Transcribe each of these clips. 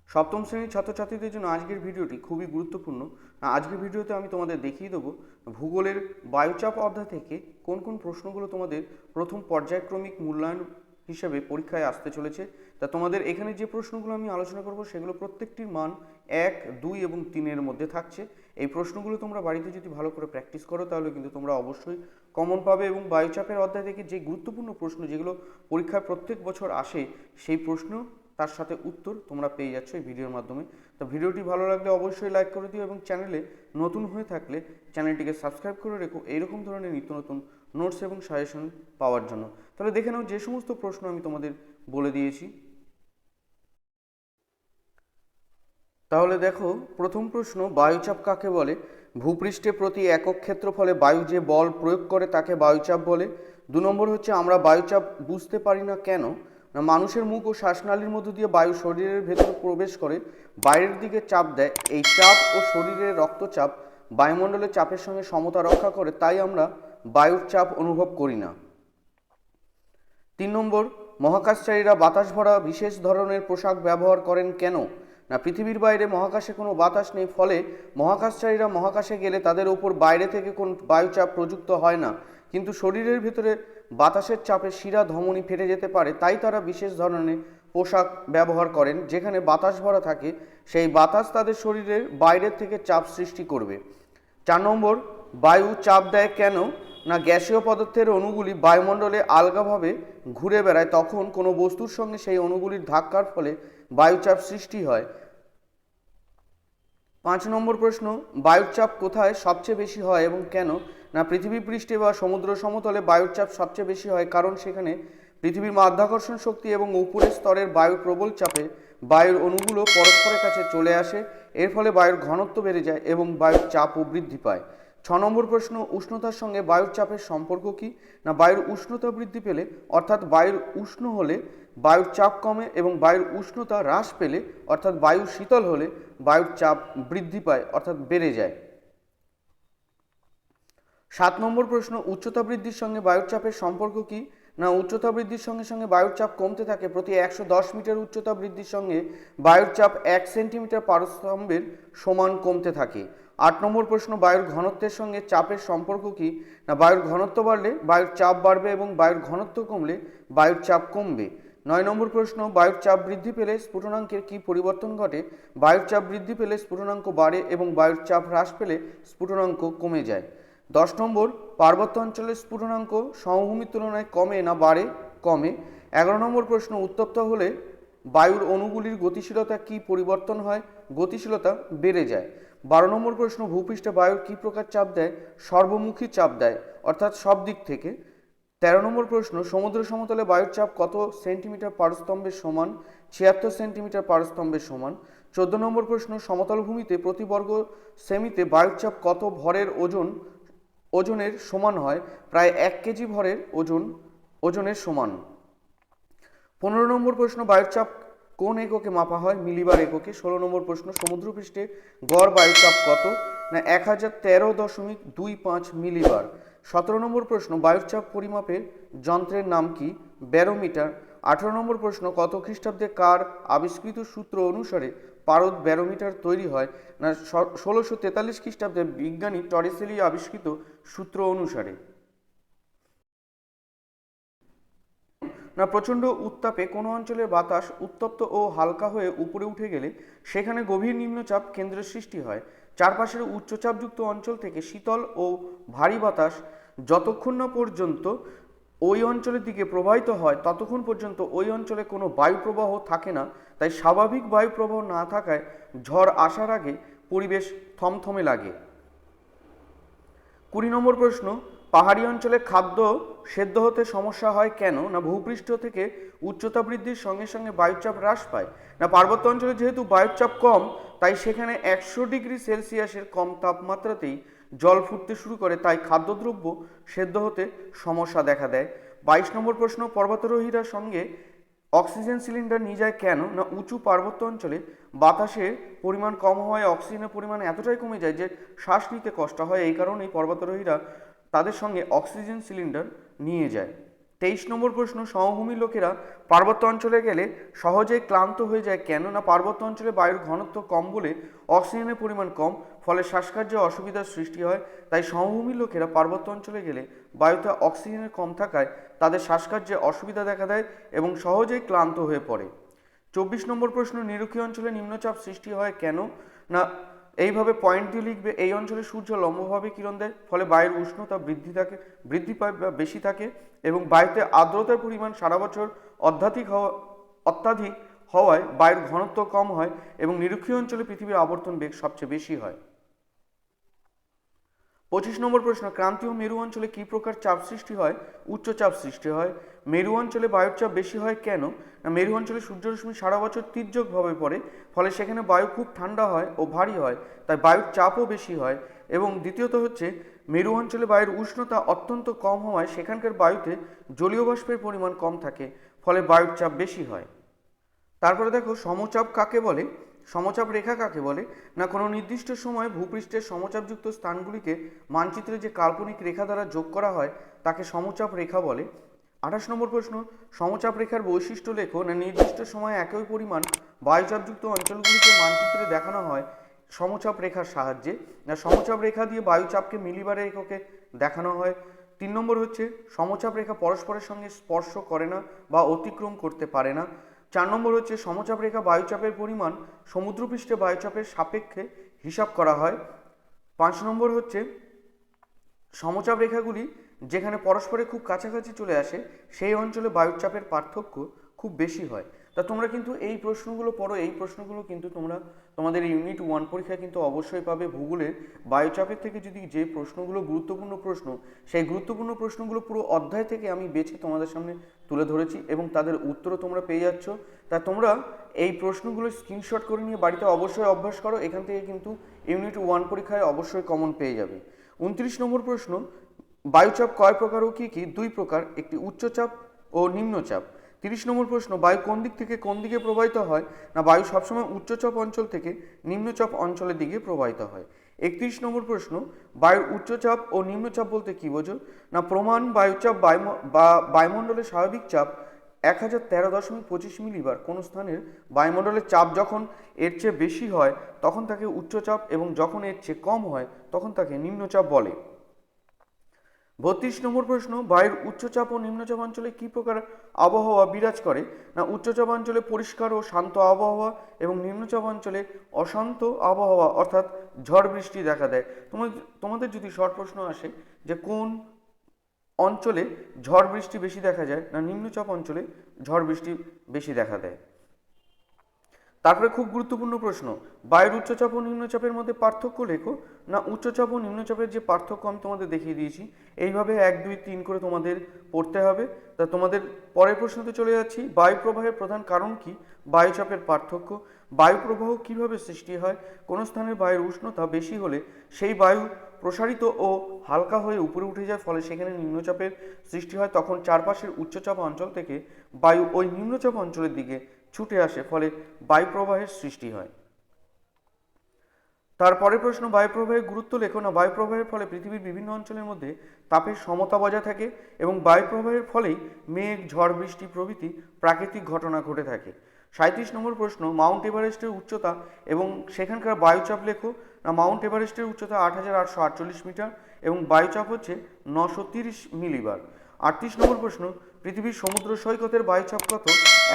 সপ্তম শ্রেণীর ছাত্রছাত্রীদের জন্য আজকের ভিডিওটি খুবই গুরুত্বপূর্ণ। আজকের ভিডিওতে আমি তোমাদের দেখিয়ে দেবো ভূগোলের বায়ুচাপ অধ্যায় থেকে কোন কোন প্রশ্নগুলো তোমাদের প্রথম পর্যায়ক্রমিক মূল্যায়ন হিসেবে পরীক্ষায় আসতে চলেছে। তা তোমাদের এখানে যে প্রশ্নগুলো আমি আলোচনা করব সেগুলো প্রত্যেকটির মান 1, 2 এবং 3-এর মধ্যে থাকছে। এই প্রশ্নগুলো তোমরা বাড়িতে যদি ভালো করে প্র্যাকটিস করো তাহলে কিন্তু তোমরা অবশ্যই কমন পাবে এবং বায়ুচাপের অধ্যায় থেকে যে গুরুত্বপূর্ণ প্রশ্ন যেগুলো পরীক্ষায় প্রত্যেক বছর আসে সেই প্রশ্ন তার সাথে উত্তর তোমরা পেয়ে যাচ্ছ এই ভিডিওর মাধ্যমে। তো ভিডিওটি ভালো লাগলে অবশ্যই লাইক করে দিও এবং চ্যানেলে নতুন হয়ে থাকলে চ্যানেলটিকে সাবস্ক্রাইব করে রেখো এইরকম ধরনের নিত্য নতুন নোটস এবং সাজেশন পাওয়ার জন্য। তাহলে দেখে নাও যে সমস্ত প্রশ্ন আমি তোমাদের বলে দিয়েছি। তাহলে দেখো, প্রথম প্রশ্ন, বায়ুচাপ কাকে বলে? ভূপৃষ্ঠে প্রতি একক ক্ষেত্রফলে বায়ু যে বল প্রয়োগ করে তাকে বায়ুচাপ বলে। 2 নম্বর হচ্ছে, আমরা বায়ুচাপ বুঝতে পারি না কেন? না, মানুষের মুখ ও শ্বাসনালীর মধ্য দিয়ে বায়ু শরীরের ভেতর প্রবেশ করে বাইরের দিকে চাপ দেয়। এই চাপ ও শরীরের রক্তচাপ বায়ুমণ্ডলের চাপের সঙ্গে সমতা রক্ষা করে, তাই আমরা বায়ুর চাপ অনুভব করি না। 3 নম্বর, মহাকাশচারীরা বাতাস ভরা বিশেষ ধরনের পোশাক ব্যবহার করেন কেন? না, পৃথিবীর বাইরে মহাকাশে কোনো বাতাস নেই, ফলে মহাকাশচারীরা মহাকাশে গেলে তাদের ওপর বাইরে থেকে কোনো বায়ুচাপ প্রযুক্ত হয় না, কিন্তু শরীরের ভিতরে বাতাসের চাপে শিরা ধমনী ফেটে যেতে পারে, তাই তারা বিশেষ ধরনের পোশাক ব্যবহার করেন যেখানে বাতাস ভরা থাকে। সেই বাতাস তাদের শরীরের বাইরের থেকে চাপ সৃষ্টি করবে। 4 নম্বর, বায়ু চাপ দেয় কেন? না, গ্যাসীয় পদার্থের অণুগুলি বায়ুমণ্ডলে আলগাভাবে ঘুরে বেড়ায়, তখন কোনো বস্তুর সঙ্গে সেই অণুগুলির ধাক্কার ফলে বায়ুচাপ সৃষ্টি হয়। 5 নম্বর প্রশ্ন, বায়ুর চাপ কোথায় সবচেয়ে বেশি হয় এবং কেন? না, পৃথিবী পৃষ্ঠে বা সমুদ্র সমতলে বায়ুর চাপ সবচেয়ে বেশি হয়, কারণ সেখানে পৃথিবীর মাধ্যাকর্ষণ শক্তি এবং উপরের স্তরের বায়ুর প্রবল চাপে বায়ুর অণুগুলো পরস্পরের কাছে চলে আসে। এর ফলে বায়ুর ঘনত্ব বেড়ে যায় এবং বায়ুর চাপও বৃদ্ধি পায়। 6 নম্বর প্রশ্ন, উষ্ণতার সঙ্গে বায়ুর চাপের সম্পর্ক কী? না, বায়ুর উষ্ণতা বৃদ্ধি পেলে, অর্থাৎ বায়ুর উষ্ণ হলে বায়ুর চাপ কমে এবং বায়ুর উষ্ণতা হ্রাস পেলে, অর্থাৎ বায়ু শীতল হলে বায়ুর চাপ বৃদ্ধি পায়, অর্থাৎ বেড়ে যায়। 7 নম্বর প্রশ্ন, উচ্চতা বৃদ্ধির সঙ্গে বায়ুর চাপের সম্পর্ক কী? না, উচ্চতা বৃদ্ধির সঙ্গে সঙ্গে বায়ুর চাপ কমতে থাকে। প্রতি 110 মিটার উচ্চতা বৃদ্ধির সঙ্গে বায়ুর চাপ 1 সেন্টিমিটার পারস্তম্ভের সমান কমতে থাকে। 8 নম্বর প্রশ্ন, বায়ুর ঘনত্বের সঙ্গে চাপের সম্পর্ক কী? না, বায়ুর ঘনত্ব বাড়লে বায়ুর চাপ বাড়বে এবং বায়ুর ঘনত্ব কমলে বায়ুর চাপ কমবে। 9 নম্বর প্রশ্ন, বায়ুর চাপ বৃদ্ধি পেলে স্ফুটনাঙ্কের কী পরিবর্তন ঘটে? বায়ুর চাপ বৃদ্ধি পেলে স্ফুটনাঙ্ক বাড়ে এবং বায়ুর চাপ হ্রাস পেলে স্ফুটনাঙ্ক কমে যায়। 10 নম্বর, পার্বত্য অঞ্চলের স্ফুটনাঙ্ক সমভূমির তুলনায় কমে না বাড়ে? কমে। 11 নম্বর প্রশ্ন, উত্তপ্ত হলে বায়ুর অণুগুলির গতিশীলতা কি পরিবর্তন হয়? গতিশীলতা বেড়ে যায়। 12 নম্বর প্রশ্ন, ভূপৃষ্ঠে বায়ুর কী প্রকার চাপ দেয়? সর্বমুখী চাপ দেয়, অর্থাৎ সব দিক থেকে। 13 নম্বর প্রশ্ন, সমুদ্র সমতলে বায়ুর চাপ কত সেন্টিমিটার পারস্তম্ভের সমান? 76 সেন্টিমিটার পারস্তম্ভের সমান। 14 নম্বর প্রশ্ন, সমতল ভূমিতে প্রতি বর্গ সেমিতে বায়ুর চাপ কত ভরের ওজনের সমান হয়? প্রায় 1 কেজি ভরের ওজনের সমান। 15 নম্বর প্রশ্ন, বায়ুর চাপ কোন এককে মাপা হয়? মিলিবার এককে। 16 নম্বর প্রশ্ন, সমুদ্রপৃষ্ঠে গড় বায়ুর চাপ কত? না, 1013.25 মিলিবার। 17 নম্বর প্রশ্ন, বায়ুর চাপ পরিমাপের যন্ত্রের নাম কি? ব্যারোমিটার। 18 নম্বর প্রশ্ন, কত খ্রিস্টাব্দে কার আবিষ্কৃত সূত্র অনুসারে পারদ ব্যারোমিটার তৈরি হয়? না, 1643 খ্রিস্টাব্দে বিজ্ঞানী টরিসেলি আবিষ্কৃত সূত্র অনুসারে। না, প্রচণ্ড উত্তাপে কোনো অঞ্চলের বাতাস উত্তপ্ত ও হালকা হয়ে উপরে উঠে গেলে সেখানে গভীর নিম্নচাপ কেন্দ্রের সৃষ্টি হয়। চারপাশের উচ্চচাপযুক্ত অঞ্চল থেকে শীতল ও ভারী বাতাস যতক্ষণ না পর্যন্ত ওই অঞ্চলের দিকে প্রবাহিত হয় ততক্ষণ পর্যন্ত ওই অঞ্চলে কোনো বায়ু প্রবাহ থাকে না। তাই স্বাভাবিক বায়ু প্রবাহ না থাকায় ঝড় আসার আগে পরিবেশ থমথমে লাগে। 20 নম্বর প্রশ্ন, পাহাড়ি অঞ্চলে খাদ্য সেদ্ধ হতে সমস্যা হয় কেন? না, ভূপৃষ্ঠ থেকে উচ্চতা বৃদ্ধির সঙ্গে সঙ্গে বায়ুচাপ হ্রাস পায়। না, পার্বত্য অঞ্চলে যেহেতু বায়ুচাপ কম তাই সেখানে 100 ডিগ্রি সেলসিয়াসের কম তাপমাত্রাতেই জল ফুটতে শুরু করে, তাই খাদ্যদ্রব্য সেদ্ধ হতে সমস্যা দেখা দেয়। 22 নম্বর প্রশ্ন, পর্বতারোহীরা সঙ্গে অক্সিজেন সিলিন্ডার নিয়ে যায় কেন? না, উঁচু পার্বত্য অঞ্চলে বাতাসের পরিমাণ কম হওয়ায় অক্সিজেনের পরিমাণ এতটাই কমে যায় যে শ্বাস নিতে কষ্ট হয়। এই কারণেই পর্বতারোহীরা তাদের সঙ্গে অক্সিজেন সিলিন্ডার নিয়ে যায়। 23 নম্বর প্রশ্ন, সমভূমির লোকেরা পার্বত্য অঞ্চলে গেলে সহজেই ক্লান্ত হয়ে যায় কেন? না পার্বত্য অঞ্চলে বায়ুর ঘনত্ব কম বলে অক্সিজেনের পরিমাণ কম, ফলে শ্বাসকার্যে অসুবিধার সৃষ্টি হয়। তাই সমভূমির লোকেরা পার্বত্য অঞ্চলে গেলে বায়ুতে অক্সিজেনের কম থাকায় তাদের শ্বাসকার্যে অসুবিধা দেখা দেয় এবং সহজেই ক্লান্ত হয়ে পড়ে। 24 নম্বর প্রশ্ন, নিরক্ষীয় অঞ্চলে নিম্নচাপ সৃষ্টি হয় কেন? না এইভাবে পয়েন্ট দিয়ে লিখবে, এই অঞ্চলে সূর্য লম্বভাবে কিরণ দেয়, ফলে বায়ুর উষ্ণতা বৃদ্ধি পায় বা বেশি থাকে এবং বায়ুতে আর্দ্রতার পরিমাণ সারা বছর অত্যাধিক হওয়ায় বায়ুর ঘনত্ব কম হয় এবং নিরক্ষীয় অঞ্চলে পৃথিবীর আবর্তন বেগ সবচেয়ে বেশি হয়। 25 নম্বর প্রশ্ন, ক্রান্তীয় মেরু অঞ্চলে কি প্রকার চাপ সৃষ্টি হয়? উচ্চচাপ সৃষ্টি হয়। মেরু অঞ্চলে বায়ুর চাপ বেশি হয় কেন? না মেরু অঞ্চলে সূর্যরশ্মি সারা বছর তীর্যকভাবে পড়ে, ফলে সেখানে বায়ু খুব ঠান্ডা হয় ও ভারী হয়, তাই বায়ুর চাপও বেশি হয়। এবং দ্বিতীয়ত হচ্ছে, মেরু অঞ্চলে বায়ুর উষ্ণতা অত্যন্ত কম হওয়ায় সেখানকার বায়ুতে জলীয় বাষ্পের পরিমাণ কম থাকে, ফলে বায়ুর চাপ বেশি হয়। তারপরে দেখো, সমচাপ কাকে বলে? সমচাপ রেখা কাকে বলে? না কোনো নির্দিষ্ট সময়ে ভূপৃষ্ঠের সমচাপযুক্ত স্থানগুলিকে মানচিত্রে যে কাল্পনিক রেখা দ্বারা যোগ করা হয় তাকে সমচাপ রেখা বলে। 28 নম্বর প্রশ্ন, সমচাপ রেখার বৈশিষ্ট্য লেখো। না নির্দিষ্ট সময়ে একই পরিমাণ বায়ুচাপযুক্ত অঞ্চলগুলিকে মানচিত্রে দেখানো হয় সমচাপ রেখার সাহায্যে। না সমচাপ রেখা দিয়ে বায়ুচাপকে মিলিবারের এককে দেখানো হয়। 3 নম্বর হচ্ছে, সমচাপ রেখা পরস্পরের সঙ্গে স্পর্শ করে না বা অতিক্রম করতে পারে না। 4 নম্বর হচ্ছে, সমচাপ রেখা বায়ুচাপের পরিমাণ সমুদ্রপৃষ্ঠে বায়ুচাপের সাপেক্ষে হিসাব করা হয়। 5 নম্বর হচ্ছে, সমচাপ রেখাগুলি যেখানে পরস্পরে খুব কাছাকাছি চলে আসে সেই অঞ্চলে বায়ুর চাপের পার্থক্য খুব বেশি হয়। তা তোমরা কিন্তু এই প্রশ্নগুলো পড়ো, এই প্রশ্নগুলো কিন্তু তোমরা তোমাদের ইউনিট 1 পরীক্ষায় কিন্তু অবশ্যই পাবে। ভূগোলের বায়ুচাপের থেকে যদি যে প্রশ্নগুলো গুরুত্বপূর্ণ প্রশ্ন, সেই গুরুত্বপূর্ণ প্রশ্নগুলো পুরো অধ্যায় থেকে আমি বেছে তোমাদের সামনে তুলে ধরেছি এবং তাদের উত্তরও তোমরা পেয়ে যাচ্ছ। তা তোমরা এই প্রশ্নগুলো স্ক্রিনশট করে নিয়ে বাড়িতে অবশ্যই অভ্যাস করো, এখান থেকে কিন্তু ইউনিট 1 পরীক্ষায় অবশ্যই কমন পেয়ে যাবে। 29 নম্বর প্রশ্ন, বায়ুচাপ কয় প্রকার ও কি কি? 2 প্রকার, একটি উচ্চচাপ ও নিম্নচাপ। 30 নম্বর প্রশ্ন, বায়ু কোন দিক থেকে কোন দিকে প্রবাহিত হয়? না বায়ু সবসময় উচ্চচাপ অঞ্চল থেকে নিম্নচাপ অঞ্চলের দিকে প্রবাহিত হয়। 31 নম্বর প্রশ্ন, বায়ুর উচ্চচাপ ও নিম্নচাপ বলতে কি বোঝো? না প্রমাণ বায়ুচাপ বায়ুমণ্ডলের স্বাভাবিক চাপ 1013.25 মিলিবার। কোনো স্থানের বায়ুমণ্ডলের চাপ যখন এর চেয়ে বেশি হয় তখন তাকে উচ্চচাপ এবং যখন এর চেয়ে কম হয় তখন তাকে নিম্নচাপ বলে। 32 নম্বর প্রশ্ন, বায়ুর উচ্চচাপ ও নিম্নচাপ অঞ্চলে কি প্রকার আবহাওয়া বিরাজ করে? না উচ্চচাপ অঞ্চলে পরিষ্কার ও শান্ত আবহাওয়া এবং নিম্নচাপ অঞ্চলে অশান্ত আবহাওয়া অর্থাৎ ঝড় বৃষ্টি দেখা দেয়। তোমাদের যদি শর্ট প্রশ্ন আসে যে কোন অঞ্চলে ঝড় বৃষ্টি বেশি দেখা যায়, না নিম্নচাপ অঞ্চলে ঝড় বৃষ্টি বেশি দেখা দেয়। তারপরে খুব গুরুত্বপূর্ণ প্রশ্ন, বায়ুর উচ্চচাপ ও নিম্নচাপের মধ্যে পার্থক্য লেখো। না উচ্চচাপ ও নিম্নচাপের যে পার্থক্য আমি তোমাদের দেখিয়ে দিয়েছি, এইভাবে 1 2 3 করে তোমাদের পড়তে হবে। তা তোমাদের পরের প্রশ্নতে চলে যাচ্ছি, বায়ু প্রবাহের প্রধান কারণ কি? বায়ুচাপের পার্থক্য। বায়ু প্রবাহ কিভাবে সৃষ্টি হয়? কোন স্থানের বায়ুর উষ্ণতা বেশি হলে সেই বায়ু প্রসারিত ও হালকা হয়ে উপরে উঠে যায়, ফলে সেখানে নিম্নচাপের সৃষ্টি হয়। তখন চারপাশের উচ্চচাপ অঞ্চল থেকে বায়ু ওই নিম্নচাপ অঞ্চলের দিকে ছুটে আসে, ফলে বায়ু প্রবাহের সৃষ্টি হয়। তারপরের প্রশ্ন, বায়ু প্রবাহের গুরুত্ব লেখো। না বায়ু প্রবাহের ফলে পৃথিবীর বিভিন্ন অঞ্চলের মধ্যে তাপের সমতা বজায় থাকে এবং বায়ু প্রবাহের ফলেই মেঘ, ঝড় বৃষ্টি প্রভৃতি প্রাকৃতিক ঘটনা ঘটে থাকে। 37 নম্বর প্রশ্ন, মাউন্ট এভারেস্টের উচ্চতা এবং সেখানকার বায়ুচাপ লেখো। না মাউন্ট এভারেস্টের উচ্চতা 8848 মিটার এবং বায়ুচাপ হচ্ছে 930 মিলিবার। 38 নম্বর প্রশ্ন, পৃথিবীর সমুদ্র সৈকতের বায়ুচাপ কত?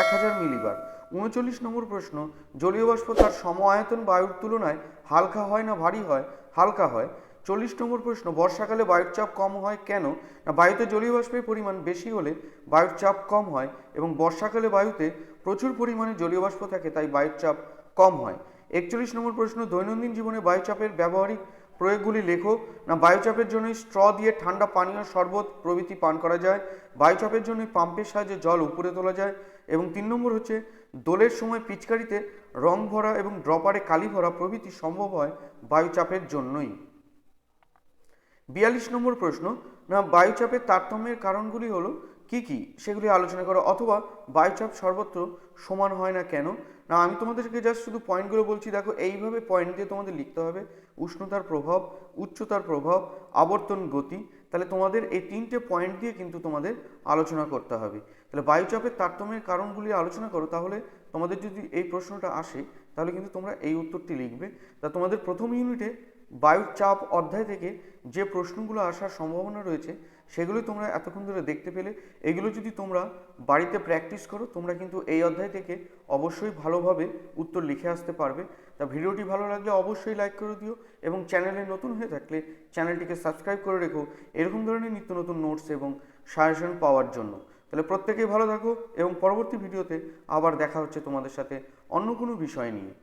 1000 মিলিবার। 39 নম্বর প্রশ্ন, জলীয় বাষ্প তার সম আয়তন বায়ুর তুলনায় হালকা হয় না ভারী হয়? হালকা হয়। 40 নম্বর প্রশ্ন, বর্ষাকালে বায়ুর চাপ কম হয় কেন? না বায়ুতে জলীয় বাষ্পের পরিমাণ বেশি হলে বায়ুর চাপ কম হয় এবং বর্ষাকালে বায়ুতে প্রচুর পরিমাণে জলীয় বাষ্প থাকে, তাই বায়ুর চাপ কম হয়। 41 নম্বর প্রশ্ন, দৈনন্দিন জীবনে বায়ুচাপের ব্যবহারিক প্রয়োগগুলি লেখো। না বায়ুচাপের জন্য স্ট্র দিয়ে ঠান্ডা পানীয় শরবত প্রভৃতি পান করা যায়। বায়ুচাপের জন্য পাম্পের সাহায্যে জল উপরে তোলা যায়। এবং 3 নম্বর হচ্ছে, দোলের সময় পিচকারিতে রং ভরা এবং ড্রপারে কালি ভরা প্রভৃতি সম্ভব হয় বায়ুচাপের জন্যই। 42 নম্বর প্রশ্ন, না বায়ুচাপের তারতম্যের কারণগুলি হলো কি কি, সেগুলি আলোচনা করো। অথবা বায়ুচাপ সর্বত্র সমান হয় না কেন? না আমি তোমাদেরকে জাস্ট শুধু পয়েন্টগুলো বলছি, দেখো এইভাবে পয়েন্ট দিয়ে তোমাদের লিখতে হবে। উষ্ণতার প্রভাব, উচ্চতার প্রভাব, আবর্তন গতি, তাহলে তোমাদের এই 3টে পয়েন্ট দিয়ে কিন্তু তোমাদের আলোচনা করতে হবে। তাহলে বায়ুচাপের তারতম্যের কারণগুলি আলোচনা করো, তাহলে তোমাদের যদি এই প্রশ্নটা আসে তাহলে কিন্তু তোমরা এই উত্তরটি লিখবে। তা তোমাদের প্রথম ইউনিটে বায়ুর চাপ অধ্যায় থেকে যে প্রশ্নগুলো আসার সম্ভাবনা রয়েছে সেগুলো তোমরা এতক্ষণ ধরে দেখতে পেলে। এগুলো যদি তোমরা বাড়িতে প্র্যাকটিস করো তোমরা কিন্তু এই অধ্যায় থেকে অবশ্যই ভালোভাবে উত্তর লিখে আসতে পারবে। তা ভিডিওটি ভালো লাগলে অবশ্যই লাইক করে দিও এবং চ্যানেলে নতুন হয়ে থাকলে চ্যানেলটিকে সাবস্ক্রাইব করে রেখো এরকম ধরনের নিত্য নতুন নোটস এবং সাজেশন পাওয়ার জন্য। তাহলে প্রত্যেকেই ভালো থাকো এবং পরবর্তী ভিডিওতে আবার দেখা হচ্ছে তোমাদের সাথে অন্য কোনো বিষয় নিয়ে।